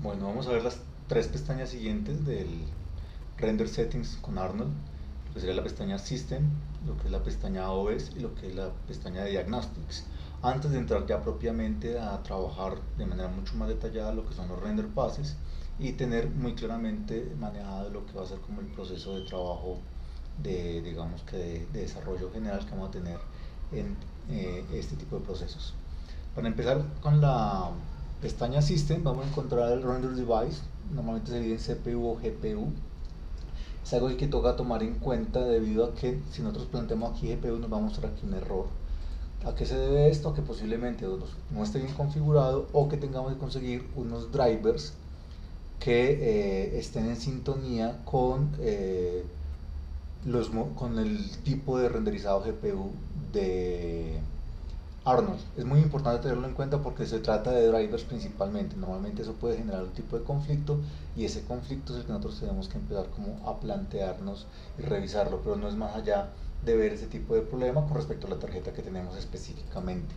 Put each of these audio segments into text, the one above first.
Bueno, vamos a ver las tres pestañas siguientes del Render Settings con Arnold, lo que sería la pestaña System, lo que es la pestaña OS y lo que es la pestaña de Diagnostics. Antes de entrar ya propiamente a trabajar de manera mucho más detallada lo que son los render passes y tener muy claramente manejado lo que va a ser como el proceso de trabajo de, digamos que de desarrollo general que vamos a tener en este tipo de procesos. Para empezar con la pestaña System, vamos a encontrar el Render Device, normalmente se divide en CPU o GPU. Es algo que toca tomar en cuenta debido a que si nosotros planteamos aquí GPU nos va a mostrar aquí un error. ¿A qué se debe esto? A que posiblemente no esté bien configurado o que tengamos que conseguir unos drivers que estén en sintonía con el tipo de renderizado GPU de Arnold. Es muy importante tenerlo en cuenta porque se trata de drivers principalmente. Normalmente eso puede generar un tipo de conflicto y ese conflicto es el que nosotros tenemos que empezar como a plantearnos y revisarlo, pero no es más allá de ver ese tipo de problema con respecto a la tarjeta que tenemos específicamente.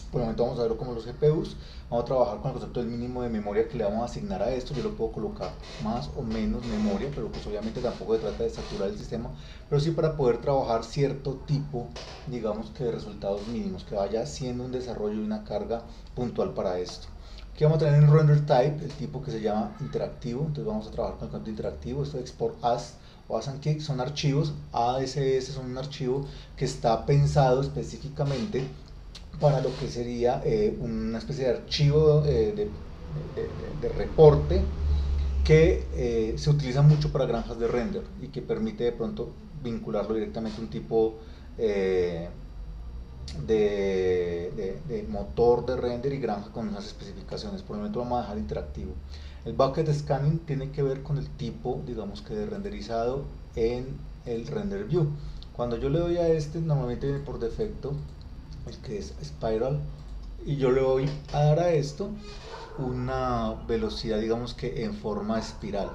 Por el momento vamos a verlo como los GPUs. Vamos a trabajar con el concepto del mínimo de memoria que le vamos a asignar a esto. Yo lo puedo colocar más o menos memoria, pero pues obviamente tampoco se trata de saturar el sistema, pero sí para poder trabajar cierto tipo, digamos que de resultados mínimos, que vaya siendo un desarrollo y una carga puntual para esto. Aquí vamos a tener el render type, el tipo que se llama interactivo. Entonces vamos a trabajar con el concepto interactivo. Esto de export as o as and kick son archivos. ASS son un archivo que está pensado específicamente para lo que sería una especie de archivo de reporte que se utiliza mucho para granjas de render y que permite de pronto vincularlo directamente a un tipo eh, de motor de render y granja con unas especificaciones. Por el momento vamos a dejar interactivo. El bucket scanning tiene que ver con el tipo, digamos que de renderizado en el render view. Cuando yo le doy a este, normalmente viene por defecto el que es Spiral, y yo le voy a dar a esto una velocidad, digamos que en forma espiral.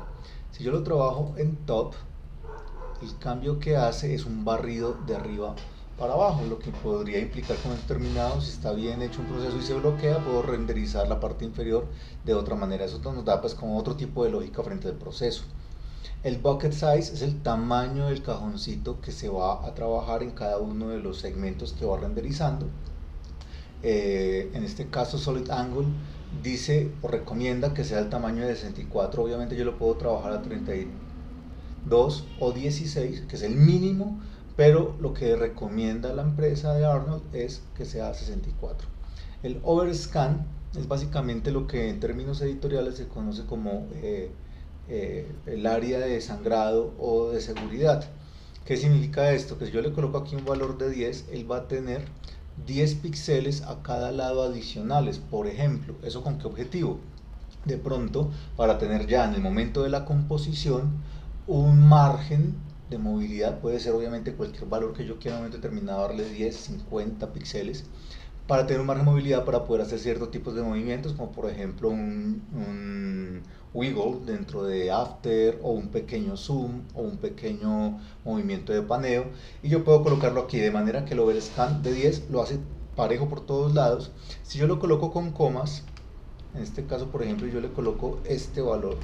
Si yo lo trabajo en top, el cambio que hace es un barrido de arriba para abajo, lo que podría implicar con el terminado, si está bien hecho un proceso y se bloquea, puedo renderizar la parte inferior de otra manera. Eso nos da pues como otro tipo de lógica frente al proceso. El bucket size es el tamaño del cajoncito que se va a trabajar en cada uno de los segmentos que va renderizando. En este caso Solid Angle dice o recomienda que sea el tamaño de 64. Obviamente yo lo puedo trabajar a 32 o 16, que es el mínimo, pero lo que recomienda la empresa de Arnold es que sea 64. El overscan es básicamente lo que en términos editoriales se conoce como el área de sangrado o de seguridad. ¿Qué significa esto? Que si yo le coloco aquí un valor de 10, él va a tener 10 píxeles a cada lado adicionales. Por ejemplo, ¿eso con qué objetivo? De pronto, para tener ya en el momento de la composición un margen de movilidad, puede ser obviamente cualquier valor que yo quiera en un momento determinado, darle 10, 50 píxeles, para tener un margen de movilidad para poder hacer ciertos tipos de movimientos, como por ejemplo un wiggle dentro de After, o un pequeño zoom, o un pequeño movimiento de paneo, y yo puedo colocarlo aquí de manera que el overscan de 10 lo hace parejo por todos lados. Si yo lo coloco con comas, en este caso por ejemplo yo le coloco este valor,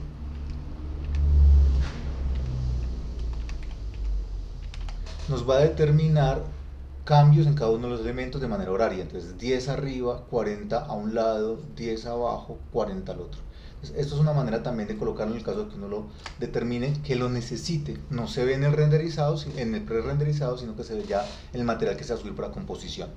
nos va a determinar cambios en cada uno de los elementos de manera horaria. Entonces 10 arriba, 40 a un lado, 10 abajo, 40 al otro. Entonces, esto es una manera también de colocarlo en el caso de que uno lo determine, que lo necesite. No se ve en el renderizado, en el pre-renderizado, sino que se ve ya en el material que se va a subir para composición.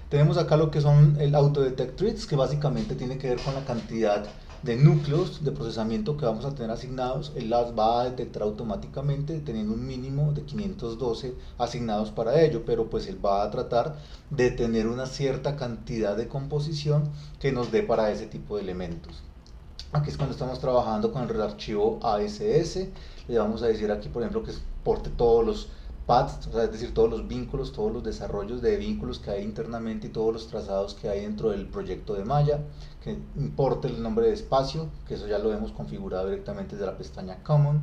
Tenemos acá lo que son el Autodetect Threads, que básicamente tiene que ver con la cantidad de núcleos de procesamiento que vamos a tener asignados. Él las va a detectar automáticamente teniendo un mínimo de 512 asignados para ello, pero pues él va a tratar de tener una cierta cantidad de composición que nos dé para ese tipo de elementos. Aquí es cuando estamos trabajando con el archivo ASS. Le vamos a decir aquí, por ejemplo, que exporte todos los paths, o sea, es decir, todos los vínculos, todos los desarrollos de vínculos que hay internamente y todos los trazados que hay dentro del proyecto de malla, que importe el nombre de espacio, que eso ya lo hemos configurado directamente desde la pestaña Common,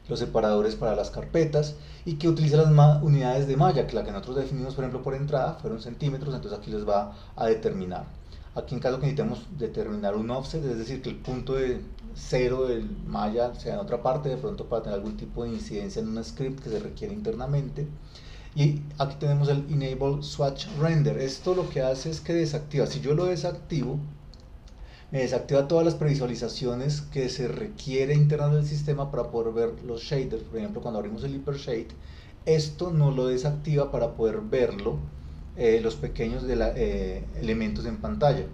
los separadores para las carpetas, y que utilice las unidades de malla, que la que nosotros definimos por ejemplo por entrada fueron centímetros, entonces aquí les va a determinar. Aquí en caso que necesitemos determinar un offset, es decir, que el punto de cero del malla sea en otra parte, de pronto para tener algún tipo de incidencia en un script que se requiere internamente. Y aquí tenemos el Enable Swatch Render. Esto lo que hace es que desactiva. Si yo lo desactivo, me desactiva todas las previsualizaciones que se requiere internas del sistema para poder ver los shaders. Por ejemplo, cuando abrimos el Hypershade, esto no lo desactiva para poder verlo, los pequeños elementos en pantalla.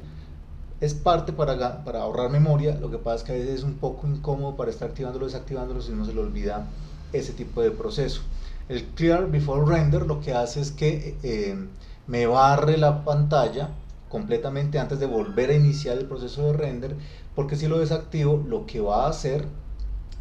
Es parte para ahorrar memoria, lo que pasa es que a veces es un poco incómodo para estar activándolo o desactivándolo si uno se le olvida ese tipo de proceso. El Clear Before Render lo que hace es que me barre la pantalla completamente antes de volver a iniciar el proceso de render, porque si lo desactivo lo que va a hacer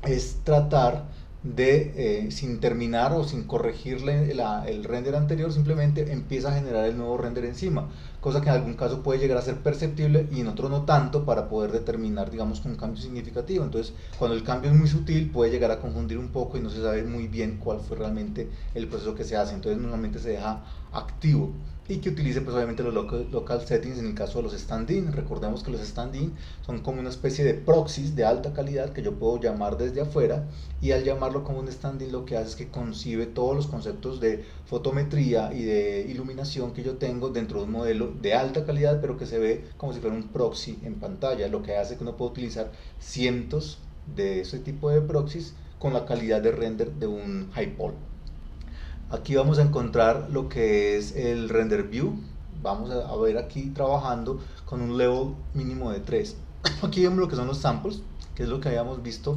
es tratar de, sin terminar o sin corregirle el render anterior, simplemente empieza a generar el nuevo render encima, cosa que en algún caso puede llegar a ser perceptible y en otro no tanto, para poder determinar, digamos, un cambio significativo. Entonces, cuando el cambio es muy sutil, puede llegar a confundir un poco y no se sabe muy bien cuál fue realmente el proceso que se hace. Entonces, normalmente se deja activo, y que utilice pues obviamente los local settings en el caso de los stand-in. Recordemos que los stand-in son como una especie de proxies de alta calidad que yo puedo llamar desde afuera, y al llamarlo como un stand-in lo que hace es que concibe todos los conceptos de fotometría y de iluminación que yo tengo dentro de un modelo de alta calidad, pero que se ve como si fuera un proxy en pantalla, lo que hace que uno pueda utilizar cientos de ese tipo de proxies con la calidad de render de un high-poly. Aquí vamos a encontrar lo que es el render view. Vamos a ver aquí trabajando con un level mínimo de 3. Aquí vemos lo que son los samples, que es lo que habíamos visto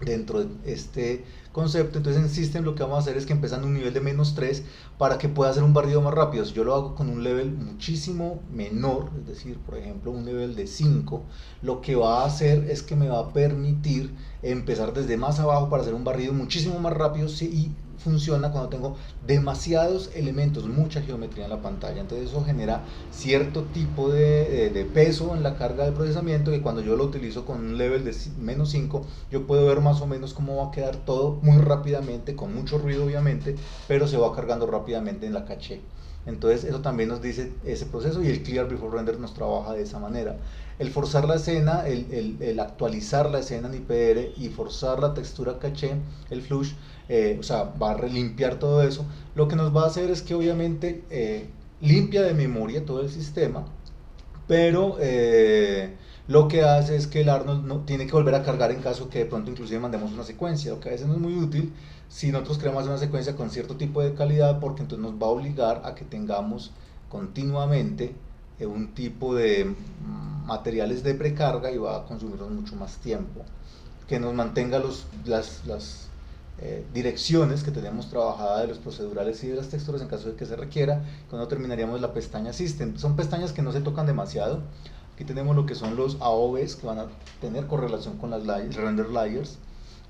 dentro de este concepto. Entonces en System lo que vamos a hacer es que empezando un nivel de -3 para que pueda hacer un barrido más rápido. Si yo lo hago con un level muchísimo menor, es decir, por ejemplo un nivel de 5, lo que va a hacer es que me va a permitir empezar desde más abajo para hacer un barrido muchísimo más rápido, y funciona cuando tengo demasiados elementos, mucha geometría en la pantalla. Entonces eso genera cierto tipo de peso en la carga de procesamiento, que cuando yo lo utilizo con un level de -5, yo puedo ver más o menos cómo va a quedar todo muy rápidamente, con mucho ruido obviamente, pero se va cargando rápidamente en la caché. Entonces eso también nos dice ese proceso, y el Clear Before Render nos trabaja de esa manera. El forzar la escena, el actualizar la escena en IPR y forzar la textura caché, el flush, o sea, va a relimpiar todo eso. Lo que nos va a hacer es que obviamente limpia de memoria todo el sistema, pero lo que hace es que el Arnold no tiene que volver a cargar en caso que de pronto inclusive mandemos una secuencia, lo que a veces no es muy útil si nosotros queremos hacer una secuencia con cierto tipo de calidad, porque entonces nos va a obligar a que tengamos continuamente un tipo de materiales de precarga, y va a consumirnos mucho más tiempo. Que nos mantenga las direcciones que tenemos trabajadas de los procedurales y de las texturas en caso de que se requiera. Cuando terminaríamos la pestaña System, son pestañas que no se tocan demasiado. Aquí tenemos lo que son los AOVs, que van a tener correlación con las render layers,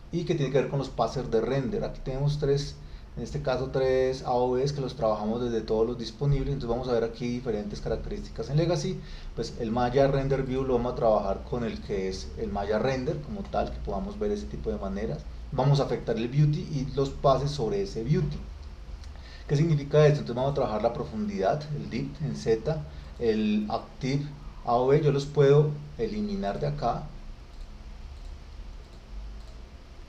y que tiene que ver con los passers de render. Aquí tenemos en este caso tres AOVs que los trabajamos desde todos los disponibles. Entonces vamos a ver aquí diferentes características. En Legacy, pues el Maya Render View lo vamos a trabajar con el que es el Maya Render como tal, que podamos ver ese tipo de maneras. Vamos a afectar el Beauty y los pases sobre ese Beauty. ¿Qué significa esto? Entonces vamos a trabajar la profundidad, el Depth en Z, el Active AOV, yo los puedo eliminar de acá,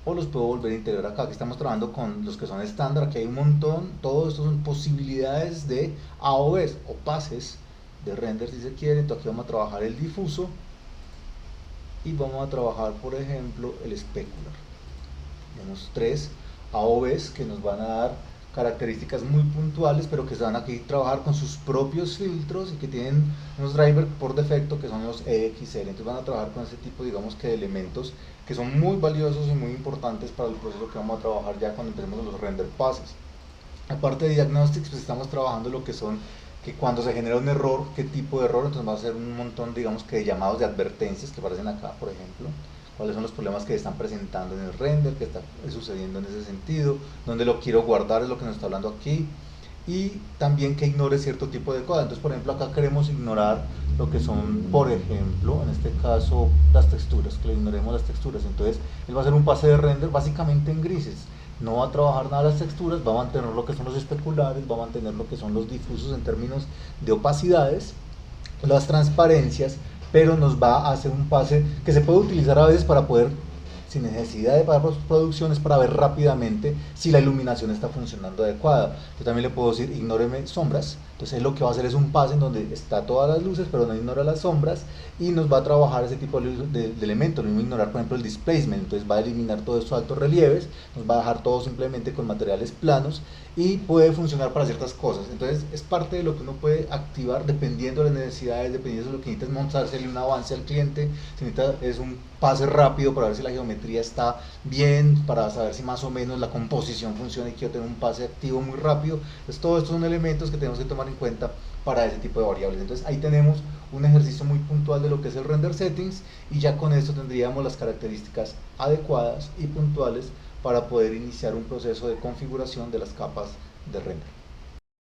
o los puedo volver a integrar acá. Aquí estamos trabajando con los que son estándar, aquí hay un montón. Todo esto son posibilidades de AOVs o pases de render si se quiere. Entonces aquí vamos a trabajar el difuso, y vamos a trabajar por ejemplo el specular. Tenemos tres AOVs que nos van a dar características muy puntuales, pero que se van a aquí trabajar con sus propios filtros, y que tienen unos drivers por defecto que son los EXL. Entonces van a trabajar con ese tipo, digamos, que de elementos que son muy valiosos y muy importantes para el proceso que vamos a trabajar ya cuando empecemos los render passes. Aparte de diagnostics, pues estamos trabajando lo que son, que cuando se genera un error, qué tipo de error. Entonces va a ser un montón, digamos, que de llamados de advertencias que aparecen acá, por ejemplo, cuáles son los problemas que están presentando en el render, qué está sucediendo en ese sentido, dónde lo quiero guardar, es lo que nos está hablando aquí, y también que ignore cierto tipo de cosas. Entonces por ejemplo acá queremos ignorar lo que son, por ejemplo, en este caso las texturas, que le ignoremos las texturas. Entonces él va a hacer un pase de render básicamente en grises, no va a trabajar nada las texturas, va a mantener lo que son los especulares, va a mantener lo que son los difusos en términos de opacidades, las transparencias, pero nos va a hacer un pase que se puede utilizar a veces para poder, sin necesidad de pagar producciones, para ver rápidamente si la iluminación está funcionando adecuada. Yo también le puedo decir, ignóreme sombras. Entonces él lo que va a hacer es un pase en donde está todas las luces, pero no ignora las sombras, y nos va a trabajar ese tipo de elementos. No mismo ignorar, por ejemplo, el displacement. Entonces va a eliminar todos estos altos relieves, nos va a dejar todo simplemente con materiales planos, y puede funcionar para ciertas cosas. Entonces es parte de lo que uno puede activar dependiendo de las necesidades, dependiendo de lo que necesitas montársele un avance al cliente. Si necesita es un pase rápido para ver si la geometría está bien, para saber si más o menos la composición funciona y quiero tener un pase activo muy rápido. Entonces todos estos son elementos que tenemos que tomar en cuenta para ese tipo de variables. Entonces ahí tenemos un ejercicio muy puntual de lo que es el render settings, y ya con esto tendríamos las características adecuadas y puntuales para poder iniciar un proceso de configuración de las capas de render.